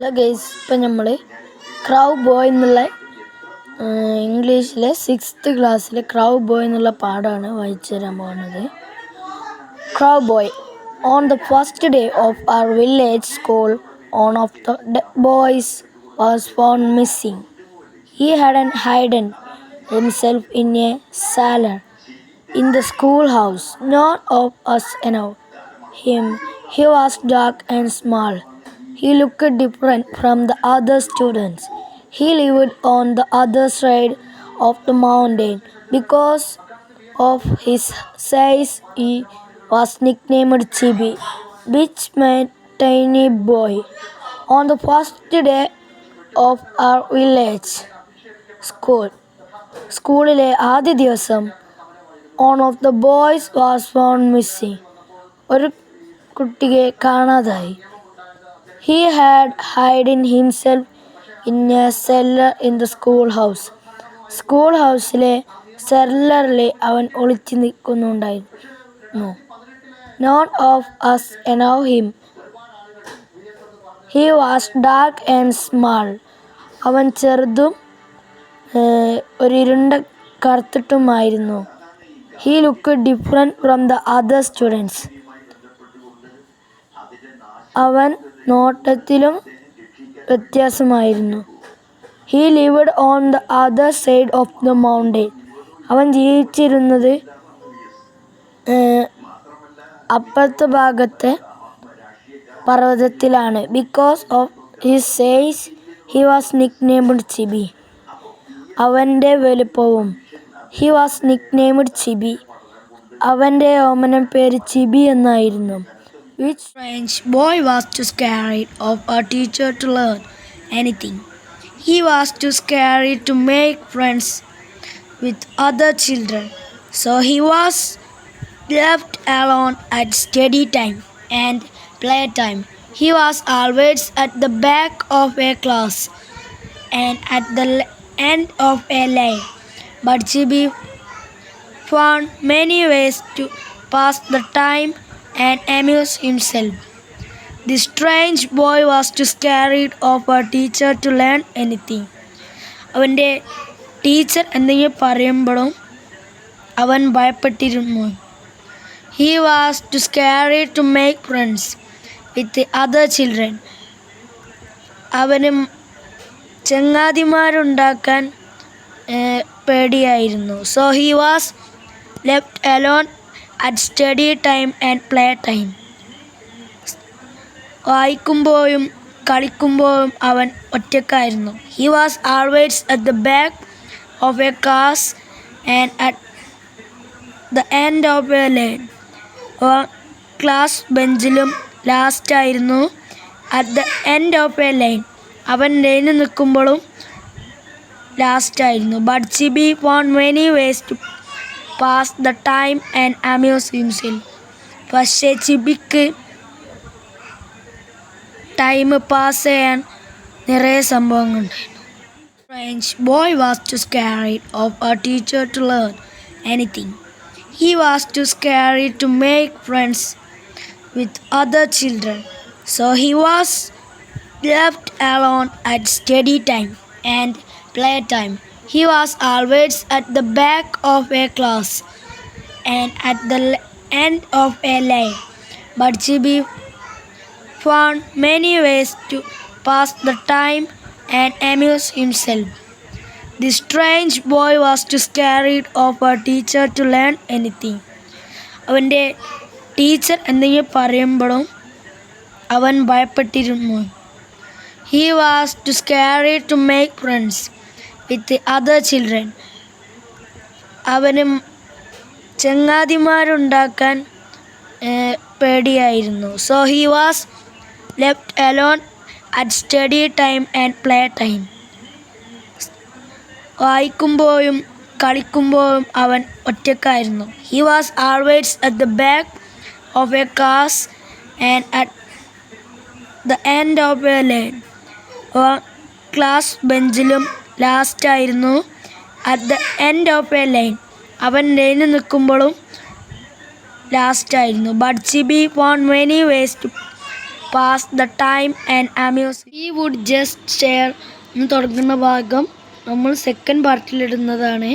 Hello guys, ഇപ്പം നമ്മൾ crow boy എന്നുള്ള ഇംഗ്ലീഷിലെ 6th ക്ലാസ്സിലെ ക്രൗ ബോയ് എന്നുള്ള പാഠമാണ് വായിച്ചു തരാൻ പോകുന്നത്. Crow Boy. On the first day of our village school, one of the boys was found missing. He hadn't hidden himself in a cellar in the schoolhouse. None of us knew him. He was dark and small. He looked different from the other students. He lived on the other side of the mountain. Because of his size, he was nicknamed Chibi, which meant tiny boy. On the first day of our village സ്കൂളിലെ ആദ്യ ദിവസം one of the boys was found missing. ഒരു കുട്ടിയെ കാണാതായി. He had hidden himself in a cellar in the schoolhouse. സ്കൂൾഹൗസിലെ സെല്ലറിൽ അവൻ ഒളിച്ചു നിൽക്കുന്നുണ്ടായിരുന്നു. None of us knew him. He was dark and small. അവൻ ചെറുതും ഒരു ഇരുണ്ട കറുത്തിട്ടുമായിരുന്നു. He looked different from the other students. അവൻ നോട്ടത്തിലും വ്യത്യാസമായിരുന്നു. He lived on the other side of the mountain. അവൻ ജീവിച്ചിരുന്നത് അപ്പുറത്തെ ഭാഗത്തെ പർവ്വതത്തിലാണ്. Because of his size, he was nicknamed Chibi. അവൻ്റെ വലുപ്പവും. He was nicknamed Chibi. അവൻ്റെ ഓമന പേര് ചിബി എന്നായിരുന്നു. Which strange boy was too scared of a teacher to learn anything. He was too scared to make friends with other children. So he was left alone at study time and playtime. He was always at the back of a class and at the end of a line. But Chibi found many ways to pass the time and amuse himself. The strange boy was too scared of a teacher to learn anything. അവൻ്റെ teacher എന്തെങ്കിലും പറയുമ്പോഴും അവൻ ഭയപ്പെട്ടിരുന്നു. He was too scared to make friends with the other children. അവന് ചങ്ങാതിമാരുണ്ടാക്കാൻ പേടിയായിരുന്നു. So he was left alone at study time and play time. വായിക്കുമ്പോഴും കളിക്കുമ്പോഴും അവൻ ഒറ്റക്കായിരുന്നു. He was always at the back of a class and at the end of a lane. Class ബെഞ്ചിലും ലാസ്റ്റായിരുന്നു. At the end of a lane. അവൻ ലൈനിൽ നിൽക്കുമ്പോഴും ലാസ്റ്റായിരുന്നു. But Chibi found many ways to pass the time and amuse himself. പക്ഷേ ചിബിക്ക് time pass ചെയ്യാൻ നിറയെ സംഭവങ്ങളുണ്ടായിരുന്നു. Strange boy was too scared of a teacher to learn anything. He was too scared to make friends with other children. So he was left alone at study time and playtime. He was always at the back of a class and at the end of a line. But Chibi found many ways to pass the time and amuse himself. The strange boy was too scared of a teacher to learn anything. അവൻ്റെ teacher എന്തെങ്കിലും പറയുമ്പോഴും അവൻ ഭയപ്പെട്ടിരുന്നു. He was too scared to make friends with the other children. അവന് ചങ്ങാതിമാരുണ്ടാക്കാൻ പേടിയായിരുന്നു. So he was left alone at study time and play time. വായിക്കുമ്പോഴും കളിക്കുമ്പോഴും അവൻ ഒറ്റക്കായിരുന്നു. He was always at the back of a class and at the end of a lane. Class ബെഞ്ചിലും ലാസ്റ്റായിരുന്നു. At the end of a lane. അവൻ ലൈനിൽ നിൽക്കുമ്പോഴും ലാസ്റ്റായിരുന്നു. But Chibi found many ways to pass the time and amuse. He would just stare എന്ന് തുടങ്ങുന്ന ഭാഗം നമ്മൾ second പാർട്ടിലിടുന്നതാണ്.